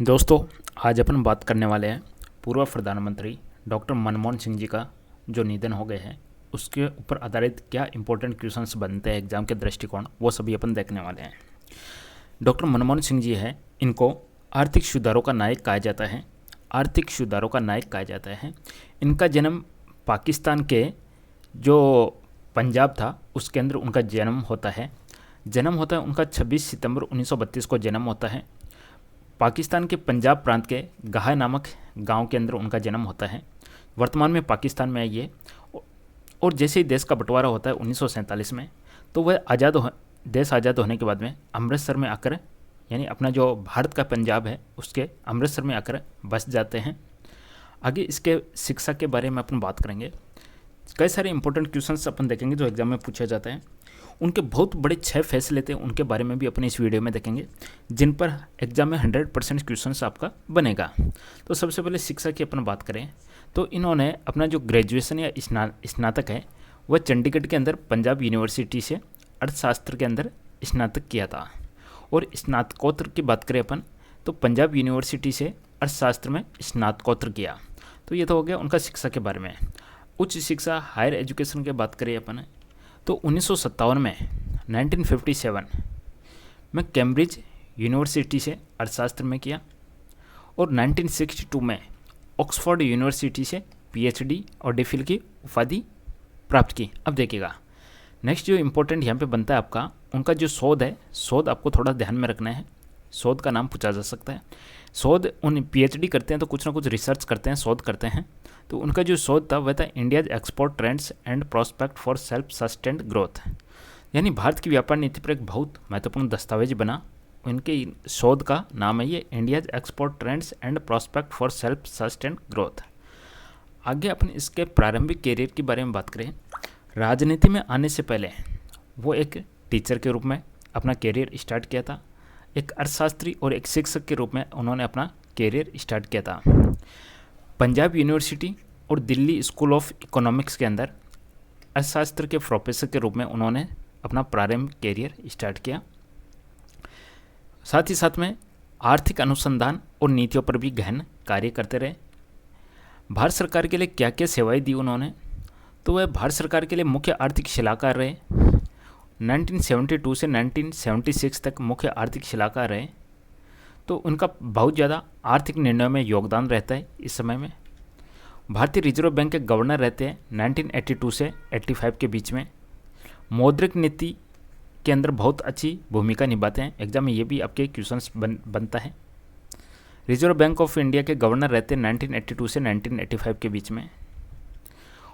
दोस्तों, आज अपन बात करने वाले हैं पूर्व प्रधानमंत्री डॉक्टर मनमोहन सिंह जी का जो निधन हो गए हैं उसके ऊपर आधारित क्या इंपॉर्टेंट क्वेश्चंस बनते हैं एग्जाम के दृष्टिकोण, वो सभी अपन देखने वाले हैं। डॉक्टर मनमोहन सिंह जी हैं, इनको आर्थिक सुधारों का नायक कहा जाता है। आर्थिक सुधारों का नायक कहा जाता है। इनका जन्म पाकिस्तान के जो पंजाब था उसके अंदर उनका जन्म होता है। उनका 26 सितंबर 1932 को जन्म होता है। पाकिस्तान के पंजाब प्रांत के गाह नामक गांव के अंदर उनका जन्म होता है। वर्तमान में पाकिस्तान में है ये। और जैसे ही देश का बंटवारा होता है 1947 में, तो वह देश आज़ाद होने के बाद में अमृतसर में आकर, यानी अपना जो भारत का पंजाब है उसके अमृतसर में आकर बस जाते हैं। आगे इसके शिक्षा के बारे में अपन बात करेंगे। कई सारे इंपॉर्टेंट क्वेश्चंस अपन देखेंगे जो एग्जाम में पूछा जाता है। उनके बहुत बड़े 6 फैसले थे, उनके बारे में भी अपने इस वीडियो में देखेंगे जिन पर एग्जाम में 100% क्वेश्चंस आपका बनेगा। तो सबसे पहले शिक्षा की अपन बात करें तो इन्होंने अपना जो ग्रेजुएशन या स्नातक है वह चंडीगढ़ के अंदर पंजाब यूनिवर्सिटी से अर्थशास्त्र के अंदर स्नातक किया था। और स्नातकोत्तर की बात करें अपन तो पंजाब यूनिवर्सिटी से अर्थशास्त्र में स्नातकोत्तर किया। तो ये तो हो गया उनका शिक्षा के बारे में। उच्च शिक्षा हायर एजुकेशन की बात करें अपन तो 1957 में 1957 में कैम्ब्रिज यूनिवर्सिटी से अर्थशास्त्र में किया और 1962 में ऑक्सफोर्ड यूनिवर्सिटी से पीएचडी और डिफिल की उपाधि प्राप्त की। अब देखिएगा नेक्स्ट जो इम्पोर्टेंट यहाँ पे बनता है आपका, उनका जो शोध है, शोध आपको थोड़ा ध्यान में रखना है। शोध का नाम पूछा जा सकता है। शोध उन पीएचडी करते हैं तो कुछ ना कुछ रिसर्च करते हैं, शोध करते हैं। तो उनका जो शोध था वह था India's export trends and prospect for self sustained growth, यानी भारत की व्यापार नीति पर एक बहुत महत्वपूर्ण दस्तावेज बना। उनके शोध का नाम है ये India's export trends and prospect for self sustained growth. आगे अपन इसके प्रारंभिक कैरियर के बारे में बात करें। राजनीति में आने से पहले वो एक टीचर के रूप में अपना कैरियर स्टार्ट किया था। एक अर्थशास्त्री और एक शिक्षक के रूप में उन्होंने अपना कैरियर स्टार्ट किया था। पंजाब यूनिवर्सिटी और दिल्ली स्कूल ऑफ इकोनॉमिक्स के अंदर अर्थशास्त्र के प्रोफेसर के रूप में उन्होंने अपना प्रारंभिक कैरियर स्टार्ट किया। साथ ही साथ में आर्थिक अनुसंधान और नीतियों पर भी गहन कार्य करते रहे। भारत सरकार के लिए क्या क्या सेवाएं दी उन्होंने, तो वह भारत सरकार के लिए मुख्य आर्थिक सलाहकार रहे। 1972 से 1976 तक मुख्य आर्थिक सलाहकार रहे। तो उनका बहुत ज़्यादा आर्थिक निर्णयों में योगदान रहता है। इस समय में भारतीय रिजर्व बैंक के गवर्नर रहते हैं 1982 से 85 के बीच में। मौद्रिक नीति के अंदर बहुत अच्छी भूमिका निभाते हैं। एग्जाम में ये भी आपके क्वेश्चंस बनता है। रिजर्व बैंक ऑफ इंडिया के गवर्नर रहते हैं 1982 से 1985 के बीच में।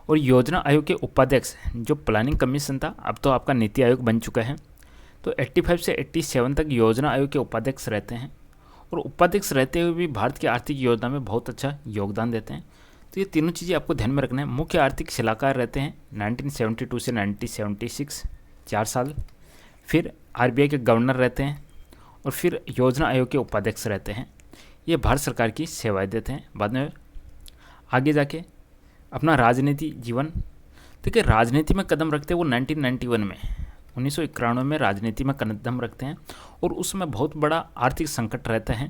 और योजना आयोग के उपाध्यक्ष, जो प्लानिंग कमीशन था अब तो आपका नीति आयोग बन चुका है, तो 85 से 87 तक योजना आयोग के उपाध्यक्ष रहते हैं। और उपाध्यक्ष रहते हुए भी भारत की आर्थिक योजना में बहुत अच्छा योगदान देते हैं। तो ये तीनों चीज़ें आपको ध्यान में रखना है। मुख्य आर्थिक सलाहकार रहते हैं 1972 से 1976, 4 साल। फिर आरबीआई के गवर्नर रहते हैं और फिर योजना आयोग के उपाध्यक्ष रहते हैं। ये भारत सरकार की सेवाएं देते हैं। बाद में आगे जाके अपना राजनीति जीवन, देखिए राजनीति में कदम रखते हैं वो 1991 में, 1991 में राजनीति में कदम रखते हैं। और उसमें बहुत बड़ा आर्थिक संकट रहता है।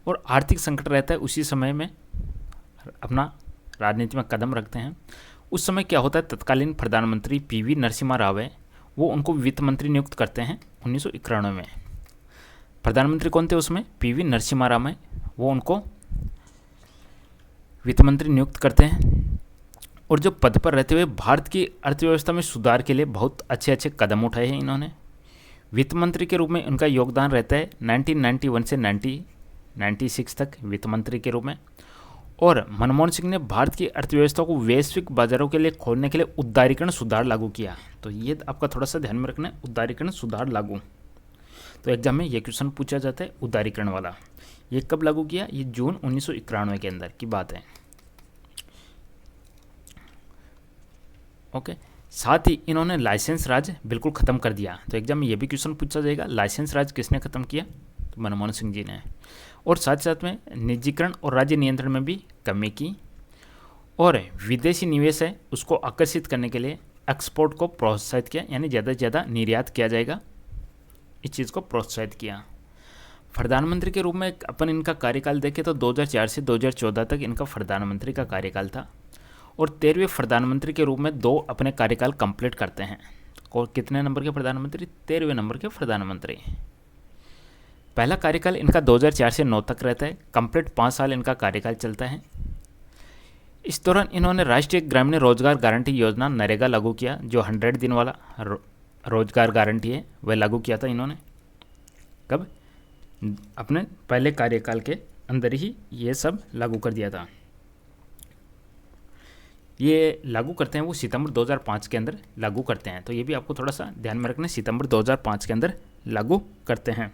और आर्थिक संकट रहता है उसी समय में अपना राजनीति में कदम रखते हैं। उस समय क्या होता है, तत्कालीन प्रधानमंत्री पीवी नरसिम्हा राव है, वो उनको वित्त मंत्री नियुक्त करते हैं 1991 में। प्रधानमंत्री कौन थे उसमें, पीवी नरसिम्हा राव है, वो उनको वित्त मंत्री नियुक्त करते हैं। और जो पद पर रहते हुए भारत की अर्थव्यवस्था में सुधार के लिए बहुत अच्छे अच्छे कदम उठाए हैं इन्होंने। वित्त मंत्री के रूप में उनका योगदान रहता है 1991 से 1996 तक वित्त मंत्री के रूप में। और मनमोहन सिंह ने भारत की अर्थव्यवस्था को वैश्विक बाजारों के लिए खोलने के लिए उदारीकरण सुधार लागू किया। तो ये आपका थोड़ा सा ध्यान में रखना है, उदारीकरण सुधार लागू। तो एग्जाम में ये क्वेश्चन पूछा जाता है उदारीकरण वाला। ये कब लागू किया, ये जून 1991 के अंदर की बात है। ओके, साथ ही इन्होंने लाइसेंस राज बिल्कुल ख़त्म कर दिया। तो एग्जाम में ये भी क्वेश्चन पूछा जाएगा, लाइसेंस राज किसने ख़त्म किया, तो मनमोहन सिंह जी ने। और साथ साथ में निजीकरण और राज्य नियंत्रण में भी कमी की। और विदेशी निवेश है उसको आकर्षित करने के लिए एक्सपोर्ट को प्रोत्साहित किया, यानी ज़्यादा से ज़्यादा निर्यात किया जाएगा, इस चीज़ को प्रोत्साहित किया। प्रधानमंत्री के रूप में अपन इनका कार्यकाल देखें तो 2004 से 2014 तक इनका प्रधानमंत्री का कार्यकाल था, और 13वें प्रधानमंत्री के रूप में 2 अपने कार्यकाल कंप्लीट करते हैं। और कितने नंबर के प्रधानमंत्री? 13वें नंबर के प्रधानमंत्री। पहला कार्यकाल इनका 2004 से 9 तक रहता है, कंप्लीट 5 साल इनका कार्यकाल चलता है। इस दौरान इन्होंने राष्ट्रीय ग्रामीण रोजगार गारंटी योजना नरेगा लागू किया, जो 100 दिन वाला रोजगार गारंटी है वह लागू किया था इन्होंने। कब? अपने पहले कार्यकाल के अंदर ही ये सब लागू कर दिया था। ये लागू करते हैं वो सितंबर 2005 के अंदर लागू करते हैं, तो ये भी आपको थोड़ा सा ध्यान में रखना है, सितंबर 2005 के अंदर लागू करते हैं।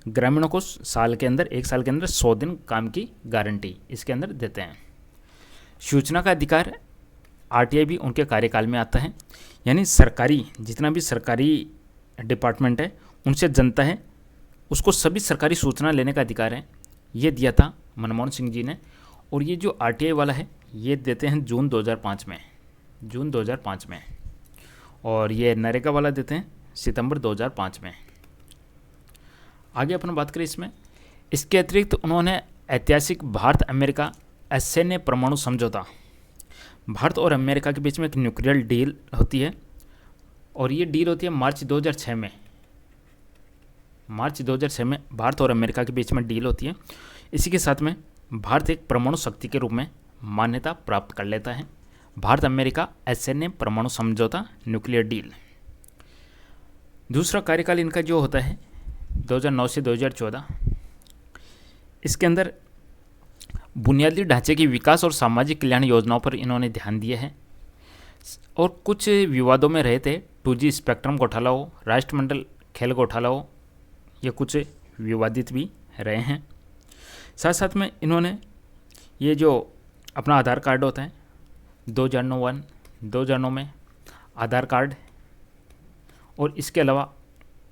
ग्रामीणों को साल के अंदर 1 साल के अंदर 100 दिन काम की गारंटी इसके अंदर देते हैं। सूचना का अधिकार आरटीआई भी उनके कार्यकाल में आता है, यानी सरकारी जितना भी सरकारी डिपार्टमेंट है उनसे जनता है उसको सभी सरकारी सूचना लेने का अधिकार है, ये दिया था मनमोहन सिंह जी ने। और ये जो आरटीआई वाला है ये देते हैं जून 2005 में, और ये नरेगा वाला देते हैं सितंबर 2005 में। आगे अपन बात करें इसके अतिरिक्त उन्होंने ऐतिहासिक भारत अमेरिका सैन्य परमाणु समझौता, भारत और अमेरिका के बीच में एक न्यूक्लियर डील होती है, और ये डील होती है मार्च 2006 में भारत और अमेरिका के बीच में डील होती है। इसी के साथ में भारत एक परमाणु शक्ति के रूप में मान्यता प्राप्त कर लेता है। भारत अमेरिका सैन्य परमाणु समझौता न्यूक्लियर डील। दूसरा कार्यकाल इनका जो होता है 2009 से 2014, इसके अंदर बुनियादी ढांचे की विकास और सामाजिक कल्याण योजनाओं पर इन्होंने ध्यान दिया है, और कुछ विवादों में रहे थे, 2G स्पेक्ट्रम घोटाला हो, राष्ट्रमंडल खेल घोटाला हो, ये कुछ विवादित भी रहे हैं। साथ साथ में इन्होंने ये जो अपना आधार कार्ड होता है 2009 में आधार कार्ड, और इसके अलावा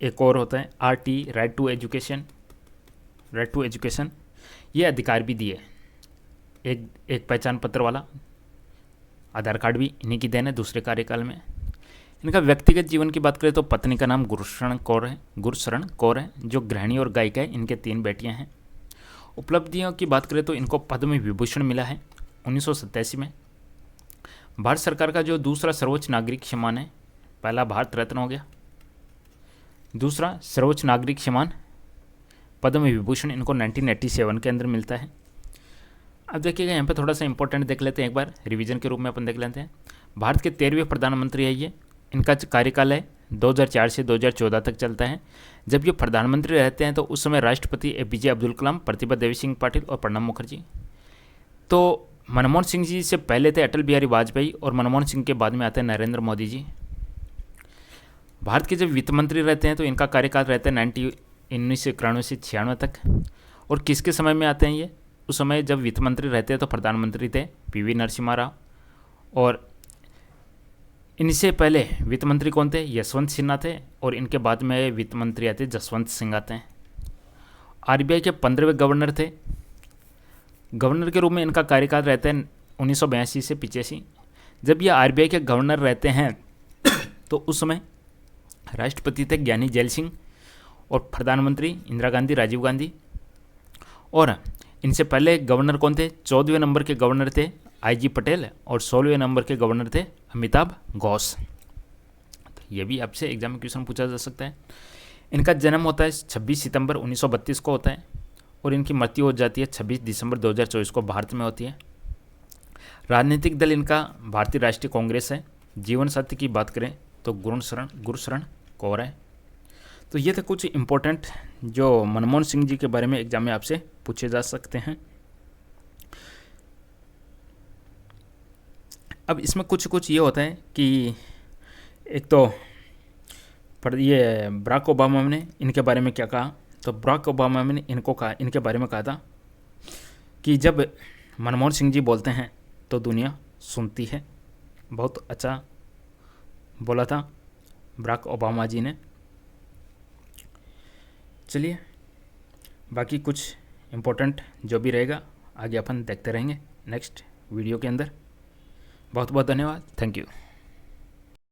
एक और होता है RT राइट टू एजुकेशन, ये अधिकार भी दिए। एक पहचान पत्र वाला आधार कार्ड भी इन्हीं की देन है दूसरे कार्यकाल में। इनका व्यक्तिगत जीवन की बात करें तो पत्नी का नाम गुरशरण कौर है, जो गृहिणी और गायिका है। इनके 3 बेटियां हैं। उपलब्धियों की बात करें तो इनको पद्म विभूषण मिला है 1987 में। भारत सरकार का जो दूसरा सर्वोच्च नागरिक सम्मान है, पहला भारत रत्न हो गया, दूसरा सर्वोच्च नागरिक सम्मान पद्म विभूषण इनको 1987 के अंदर मिलता है। अब देखिएगा यहाँ पे थोड़ा सा इंपॉर्टेंट देख लेते हैं, एक बार रिवीजन के रूप में अपन देख लेते हैं। भारत के 13वें प्रधानमंत्री है ये, इनका कार्यकाल है 2004 से 2014 तक चलता है। जब ये प्रधानमंत्री रहते हैं तो उस समय राष्ट्रपति APJ अब्दुल कलाम, प्रतिभा देवी सिंह पाटिल और प्रणब मुखर्जी। तो मनमोहन सिंह जी से पहले थे अटल बिहारी वाजपेयी, और मनमोहन सिंह के बाद में आते हैं नरेंद्र मोदी जी। भारत के जब वित्त मंत्री रहते हैं तो इनका कार्यकाल रहता है 1991 से 96 तक। और किसके समय में आते हैं ये? उस समय जब वित्त मंत्री रहते हैं तो प्रधानमंत्री थे PV नरसिम्हा राव, और इनसे पहले वित्त मंत्री कौन थे? यशवंत सिन्हा थे, और इनके बाद में वित्त मंत्री आते जसवंत सिंह आते हैं। RBI के 15वें गवर्नर थे। गवर्नर के रूप में इनका कार्यकाल रहता है 1982 से 85। जब ये RBI के गवर्नर रहते हैं तो उस समय राष्ट्रपति थे ज्ञानी जैल सिंह, और प्रधानमंत्री इंदिरा गांधी, राजीव गांधी। और इनसे पहले गवर्नर कौन थे? 14वें नंबर के गवर्नर थे IG पटेल, और 16वें नंबर के गवर्नर थे अमिताभ घोष। तो ये भी आपसे एग्जाम में क्वेश्चन पूछा जा सकता है। इनका जन्म होता है 26 सितंबर 1932 को होता है, और इनकी मृत्यु हो जाती है 26 दिसंबर 2024 को भारत में होती है। राजनीतिक दल इनका भारतीय राष्ट्रीय कांग्रेस है। जीवन साथी की बात करें तो गुरशरण कौर है। तो ये थे कुछ इंपॉर्टेंट जो मनमोहन सिंह जी के बारे में एग्जाम में आपसे पूछे जा सकते हैं। अब इसमें कुछ ये होता है कि एक तो ये बराक ओबामा ने इनके बारे में क्या कहा, तो बराक ओबामा ने इनके बारे में कहा था कि जब मनमोहन सिंह जी बोलते हैं तो दुनिया सुनती है। बहुत अच्छा बोला था बराक ओबामा जी ने। चलिए बाकी कुछ इम्पोर्टेंट जो भी रहेगा आगे अपन देखते रहेंगे नेक्स्ट वीडियो के अंदर। बहुत बहुत धन्यवाद। Thank you.